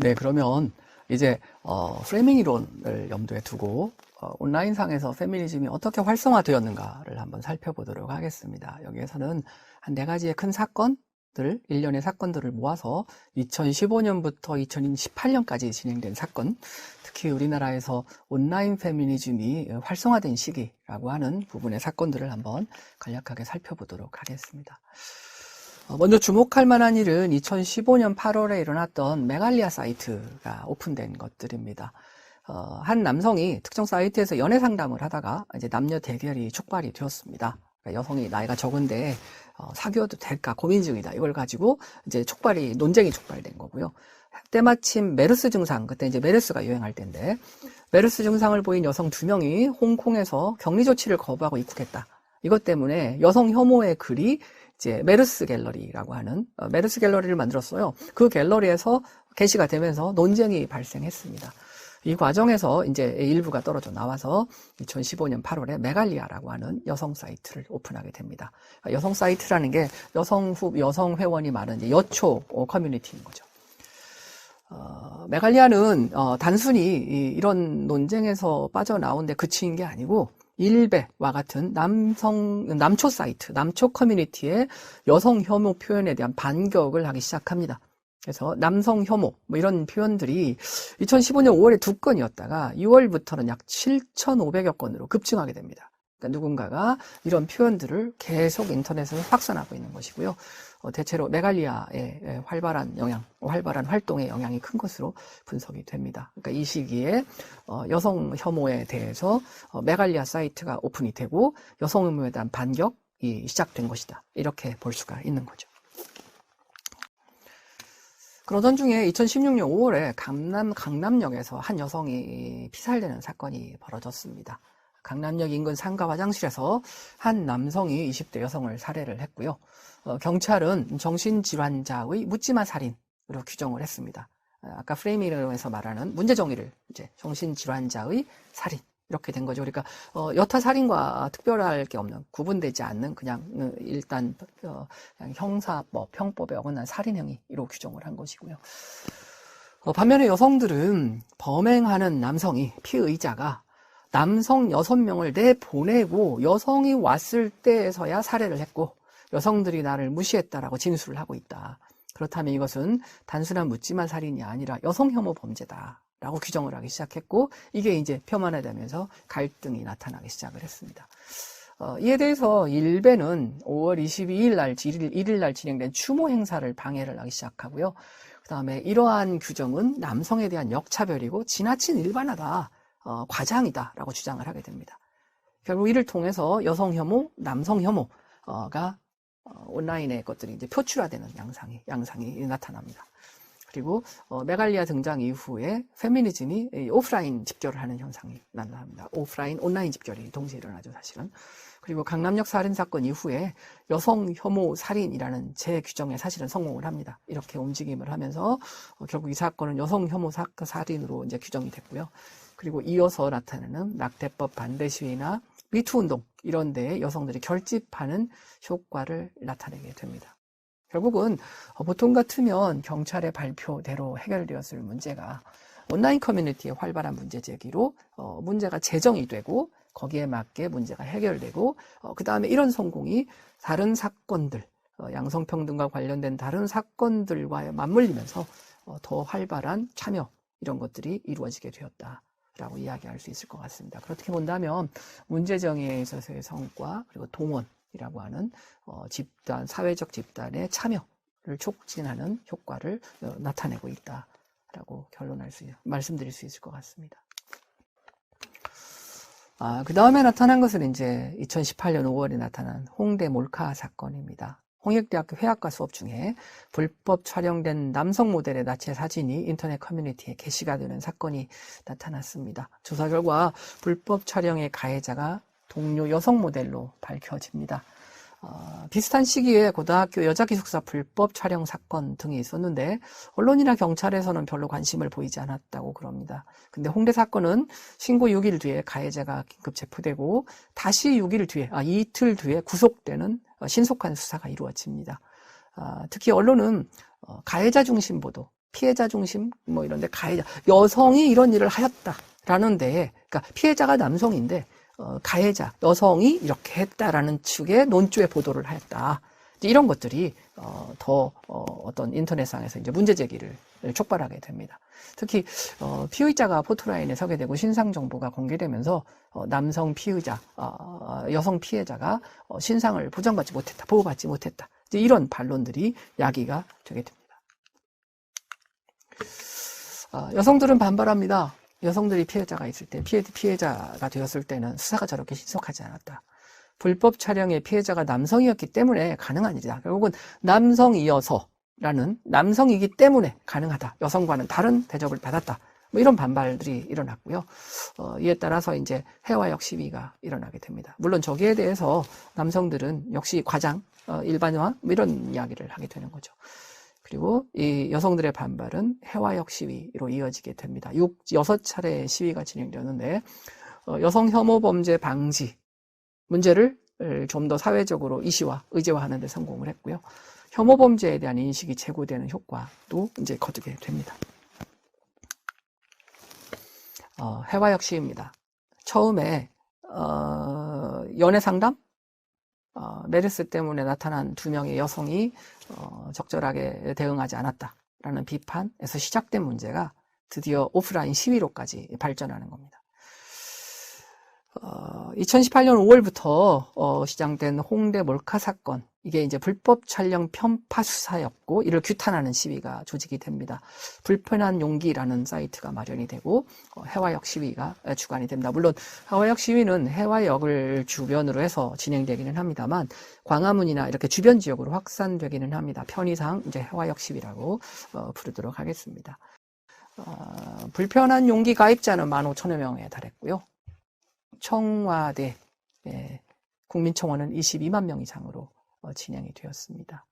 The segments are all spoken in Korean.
네, 그러면 이제 프레이밍 이론을 염두에 두고 온라인상에서 페미니즘이 어떻게 활성화되었는가를 한번 살펴보도록 하겠습니다. 여기에서는 한 4가지의 큰 사건들, 일련의 사건들을 모아서 2015년부터 2018년까지 진행된 사건, 특히 우리나라에서 온라인 페미니즘이 활성화된 시기라고 하는 부분의 사건들을 한번 간략하게 살펴보도록 하겠습니다. 먼저 주목할 만한 일은 2015년 8월에 일어났던 메갈리아 사이트가 오픈된 것들입니다. 한 남성이 특정 사이트에서 연애 상담을 하다가 이제 남녀 대결이 촉발이 되었습니다. 그러니까 여성이 나이가 적은데 사귀어도 될까 고민 중이다. 이걸 가지고 이제 논쟁이 촉발된 거고요. 때마침 메르스 증상, 그때 이제 메르스가 유행할 때인데 메르스 증상을 보인 여성 2명이 홍콩에서 격리 조치를 거부하고 입국했다. 이것 때문에 여성 혐오의 글이 이제 메르스 갤러리라고 하는 메르스 갤러리를 만들었어요. 그 갤러리에서 게시가 되면서 논쟁이 발생했습니다. 이 과정에서 이제 일부가 떨어져 나와서 2015년 8월에 메갈리아라고 하는 여성 사이트를 오픈하게 됩니다. 여성 사이트라는 게 여성 회원이 많은 이제 여초 커뮤니티인 거죠. 메갈리아는 단순히 이런 논쟁에서 빠져나온 데 그친 게 아니고 일베와 같은 남초 사이트, 남초 커뮤니티의 여성 혐오 표현에 대한 반격을 하기 시작합니다. 그래서 남성 혐오 이런 표현들이 2015년 5월에 2건이었다가 6월부터는 약 7,500여 건으로 급증하게 됩니다. 그러니까 누군가가 이런 표현들을 계속 인터넷에서 확산하고 있는 것이고요. 대체로 메갈리아의 활발한 활동의 영향이 큰 것으로 분석이 됩니다. 그러니까 이 시기에 여성 혐오에 대해서 메갈리아 사이트가 오픈이 되고 여성 혐오에 대한 반격이 시작된 것이다. 이렇게 볼 수가 있는 거죠. 그러던 중에 2016년 5월에 강남역에서 한 여성이 피살되는 사건이 벌어졌습니다. 강남역 인근 상가 화장실에서 한 남성이 20대 여성을 살해를 했고요. 경찰은 정신질환자의 묻지마 살인으로 규정을 했습니다. 아까 프레이밍에서 말하는 문제정의를 이제 정신질환자의 살인 이렇게 된 거죠. 그러니까 여타 살인과 특별할 게 없는 구분되지 않는 그냥 일단 그냥 형사법, 형법에 어긋난 살인 행위로 규정을 한 것이고요. 반면에 여성들은 범행하는 남성이 피의자가 남성 6명을 내보내고 여성이 왔을 때에서야 살해를 했고 여성들이 나를 무시했다라고 진술을 하고 있다. 그렇다면 이것은 단순한 묻지마 살인이 아니라 여성 혐오 범죄다라고 규정을 하기 시작했고 이게 이제 폄하되면서 갈등이 나타나기 시작을 했습니다. 이에 대해서 일베는 5월 1일 날 진행된 추모 행사를 방해를 하기 시작하고요. 그 다음에 이러한 규정은 남성에 대한 역차별이고 지나친 일반화다. 과장이다라고 주장을 하게 됩니다. 결국 이를 통해서 여성 혐오, 남성 혐오가 온라인의 것들이 이제 표출화되는 양상이 나타납니다. 그리고 메갈리아 등장 이후에 페미니즘이 오프라인 집결을 하는 현상이 나타납니다. 오프라인, 온라인 집결이 동시에 일어나죠, 사실은. 그리고 강남역 살인 사건 이후에 여성 혐오 살인이라는 재규정에 사실은 성공을 합니다. 이렇게 움직임을 하면서 결국 이 사건은 여성 혐오 살인으로 이제 규정이 됐고요. 그리고 이어서 나타나는 낙태법 반대 시위나 미투 운동 이런 데에 여성들이 결집하는 효과를 나타내게 됩니다. 결국은 보통 같으면 경찰의 발표대로 해결되었을 문제가 온라인 커뮤니티의 활발한 문제 제기로 문제가 재정이 되고 거기에 맞게 문제가 해결되고 그 다음에 이런 성공이 다른 사건들 양성평등과 관련된 다른 사건들과 맞물리면서 더 활발한 참여 이런 것들이 이루어지게 되었다. 라고 이야기할 수 있을 것 같습니다. 그렇게 본다면 문제정의에 있어서의 성과 그리고 동원이라고 하는 사회적 집단의 참여를 촉진하는 효과를 나타내고 있다라고 말씀드릴 수 있을 것 같습니다. 그 다음에 나타난 것은 이제 2018년 5월에 나타난 홍대 몰카 사건입니다. 홍익대학교 회화과 수업 중에 불법 촬영된 남성 모델의 나체 사진이 인터넷 커뮤니티에 게시가 되는 사건이 나타났습니다. 조사 결과 불법 촬영의 가해자가 동료 여성 모델로 밝혀집니다. 비슷한 시기에 고등학교 여자기숙사 불법 촬영 사건 등이 있었는데 언론이나 경찰에서는 별로 관심을 보이지 않았다고 그럽니다. 근데 홍대 사건은 신고 6일 뒤에 가해자가 긴급 체포되고 다시 이틀 뒤에 구속되는 신속한 수사가 이루어집니다. 특히 언론은 가해자 중심 보도, 피해자 중심 뭐 이런데 가해자 여성이 이런 일을 하였다라는데, 그러니까 피해자가 남성인데 가해자 여성이 이렇게 했다라는 측의 논조의 보도를 하였다. 이런 것들이 더 어떤 인터넷상에서 이제 문제 제기를 촉발하게 됩니다. 특히 피의자가 포토라인에 서게 되고 신상 정보가 공개되면서 남성 피의자, 여성 피해자가 신상을 보장받지 못했다, 보호받지 못했다, 이제 이런 반론들이 야기가 되게 됩니다. 여성들은 반발합니다. 여성들이 피해자가 있을 때, 피해자가 되었을 때는 수사가 저렇게 신속하지 않았다. 불법 촬영의 피해자가 남성이었기 때문에 가능한 일이다. 결국은 남성이어서라는, 남성이기 때문에 가능하다. 여성과는 다른 대접을 받았다. 뭐 이런 반발들이 일어났고요. 이에 따라서 이제 해화역 시위가 일어나게 됩니다. 물론 저기에 대해서 남성들은 역시 과장, 일반화 뭐 이런 이야기를 하게 되는 거죠. 그리고 이 여성들의 반발은 해화역 시위로 이어지게 됩니다. 6차례의 시위가 진행되었는데 여성 혐오 범죄 방지 문제를 좀 더 사회적으로 이슈화, 의제화하는 데 성공을 했고요. 혐오 범죄에 대한 인식이 제고되는 효과도 이제 거두게 됩니다. 해화역 시위입니다. 처음에 연애 상담? 메르스 때문에 나타난 2명의 여성이 적절하게 대응하지 않았다라는 비판에서 시작된 문제가 드디어 오프라인 시위로까지 발전하는 겁니다. 2018년 5월부터 시작된 홍대 몰카 사건, 이게 이제 불법 촬영 편파 수사였고 이를 규탄하는 시위가 조직이 됩니다. 불편한 용기라는 사이트가 마련이 되고 해화역 시위가 주관이 됩니다. 물론 해화역 시위는 해화역을 주변으로 해서 진행되기는 합니다만 광화문이나 이렇게 주변 지역으로 확산되기는 합니다. 편의상 이제 해화역 시위라고 부르도록 하겠습니다. 불편한 용기 가입자는 15,000여 명에 달했고요. 청와대 국민청원은 22만 명 이상으로 진행이 되었습니다.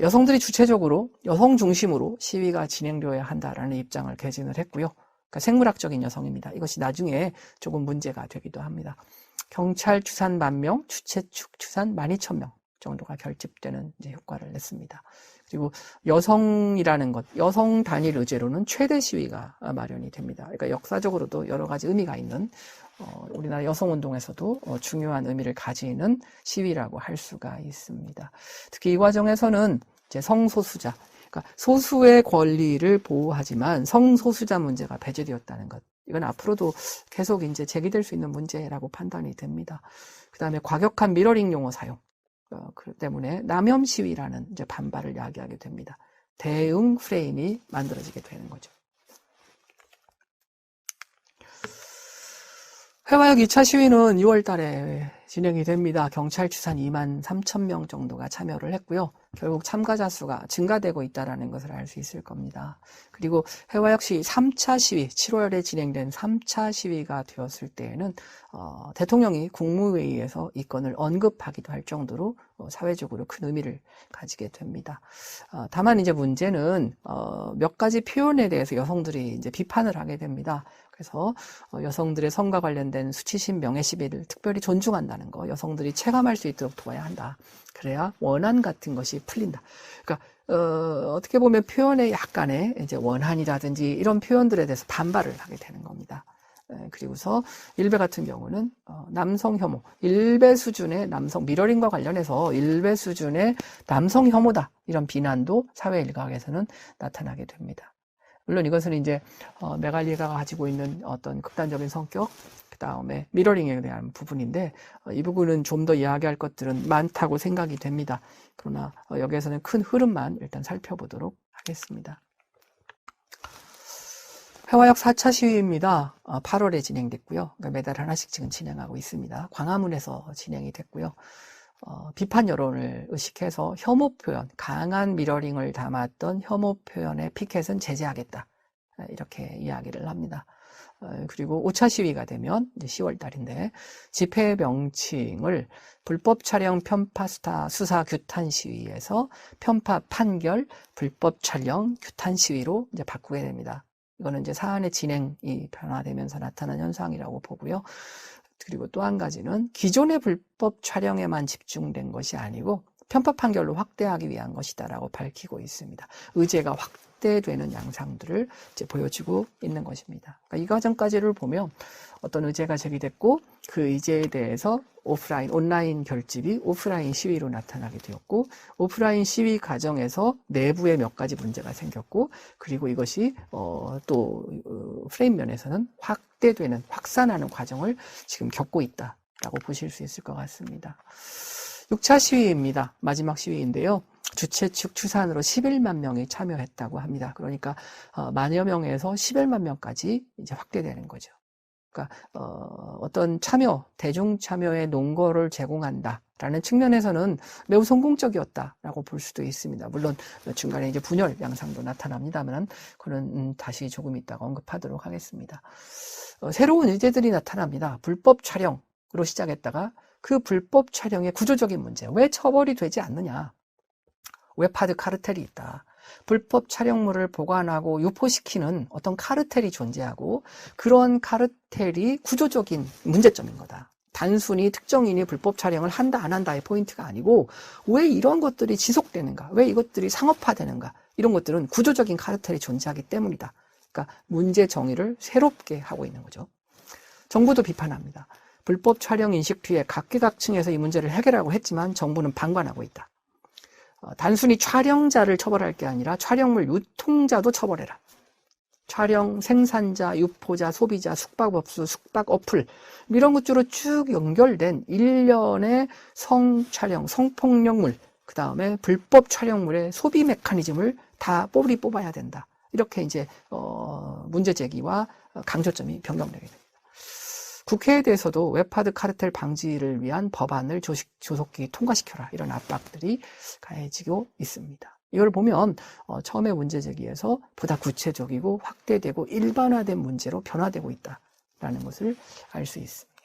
여성들이 주체적으로 여성 중심으로 시위가 진행되어야 한다라는 입장을 개진을 했고요. 그러니까 생물학적인 여성입니다. 이것이 나중에 조금 문제가 되기도 합니다. 경찰 추산 10,000명, 주최 측 추산 12,000명 정도가 결집되는 이제 효과를 냈습니다. 그리고 여성이라는 것, 여성 단일 의제로는 최대 시위가 마련이 됩니다. 그러니까 역사적으로도 여러 가지 의미가 있는 우리나라 여성운동에서도 중요한 의미를 가지는 시위라고 할 수가 있습니다. 특히 이 과정에서는 이제 성소수자, 그러니까 소수의 권리를 보호하지만 성소수자 문제가 배제되었다는 것, 이건 앞으로도 계속 이제 제기될 수 있는 문제라고 판단이 됩니다. 그 다음에 과격한 미러링 용어 사용, 그 때문에 남혐 시위라는 이제 반발을 야기하게 됩니다. 대응 프레임이 만들어지게 되는 거죠. 해화역 2차 시위는 6월 달에 진행이 됩니다. 경찰 추산 23,000명 정도가 참여를 했고요. 결국 참가자 수가 증가되고 있다는 것을 알 수 있을 겁니다. 그리고 해화역 시위 3차 시위, 7월에 진행된 3차 시위가 되었을 때에는 대통령이 국무회의에서 이 건을 언급하기도 할 정도로 사회적으로 큰 의미를 가지게 됩니다. 다만 이제 문제는 몇 가지 표현에 대해서 여성들이 이제 비판을 하게 됩니다. 그래서 여성들의 성과 관련된 수치심, 명예시비를 특별히 존중한다는 거, 여성들이 체감할 수 있도록 도와야 한다. 그래야 원한 같은 것이 풀린다. 그러니까 어떻게 보면 표현에 약간의 이제 원한이라든지 이런 표현들에 대해서 반발을 하게 되는 겁니다. 그리고서 일베 같은 경우는 남성 혐오, 일베 수준의 남성 미러링과 관련해서 일베 수준의 남성 혐오다, 이런 비난도 사회 일각에서는 나타나게 됩니다. 물론 이것은 이제 메갈리가 가지고 있는 어떤 극단적인 성격, 그 다음에 미러링에 대한 부분인데 이 부분은 좀 더 이야기할 것들은 많다고 생각이 됩니다. 그러나 여기에서는 큰 흐름만 일단 살펴보도록 하겠습니다. 해화역 4차 시위입니다. 8월에 진행됐고요. 그러니까 매달 하나씩 지금 진행하고 있습니다. 광화문에서 진행이 됐고요. 비판 여론을 의식해서 혐오 표현, 강한 미러링을 담았던 혐오 표현의 피켓은 제재하겠다, 이렇게 이야기를 합니다. 그리고 5차 시위가 되면 이제 10월 달인데 집회 명칭을 불법 촬영 편파 수사 규탄 시위에서 편파 판결 불법 촬영 규탄 시위로 이제 바꾸게 됩니다. 이거는 이제 사안의 진행이 변화되면서 나타난 현상이라고 보고요. 그리고 또 한 가지는 기존의 불법 촬영에만 집중된 것이 아니고 편파 판결로 확대하기 위한 것이다라고 밝히고 있습니다. 의제가 확대되는 양상들을 이제 보여주고 있는 것입니다. 그러니까 이 과정까지를 보면 어떤 의제가 제기됐고 그 의제에 대해서 온라인 결집이 오프라인 시위로 나타나게 되었고 오프라인 시위 과정에서 내부에 몇 가지 문제가 생겼고 그리고 이것이 또 프레임 면에서는 확대되는 확산하는 과정을 지금 겪고 있다라고 보실 수 있을 것 같습니다. 6차 시위입니다. 마지막 시위인데요. 주최 측 추산으로 11만 명이 참여했다고 합니다. 그러니까 만여 명에서 11만 명까지 이제 확대되는 거죠. 그러니까 어떤 대중 참여의 논거를 제공한다라는 측면에서는 매우 성공적이었다라고 볼 수도 있습니다. 물론 중간에 이제 분열 양상도 나타납니다만 그는 다시 조금 있다가 언급하도록 하겠습니다. 새로운 의제들이 나타납니다. 불법 촬영으로 시작했다가 그 불법 촬영의 구조적인 문제, 왜 처벌이 되지 않느냐? 웹하드 카르텔이 있다. 불법 촬영물을 보관하고 유포시키는 어떤 카르텔이 존재하고 그런 카르텔이 구조적인 문제점인 거다. 단순히 특정인이 불법 촬영을 한다 안 한다의 포인트가 아니고 왜 이런 것들이 지속되는가? 왜 이것들이 상업화되는가? 이런 것들은 구조적인 카르텔이 존재하기 때문이다. 그러니까 문제 정의를 새롭게 하고 있는 거죠. 정부도 비판합니다. 불법 촬영 인식 뒤에 각계각층에서 이 문제를 해결하고 했지만 정부는 방관하고 있다. 단순히 촬영자를 처벌할 게 아니라 촬영물 유통자도 처벌해라. 촬영, 생산자, 유포자, 소비자, 숙박업소, 숙박어플 이런 것으로 쭉 연결된 일련의 성촬영, 성폭력물 그 다음에 불법 촬영물의 소비 메커니즘을 다 뽑아야 된다. 이렇게 이제 문제 제기와 강조점이 변경되게 됩니다. 국회에 대해서도 웹하드 카르텔 방지를 위한 법안을 조속히 통과시켜라 이런 압박들이 가해지고 있습니다. 이걸 보면 처음에 문제 제기에서 보다 구체적이고 확대되고 일반화된 문제로 변화되고 있다는 것을 알 수 있습니다.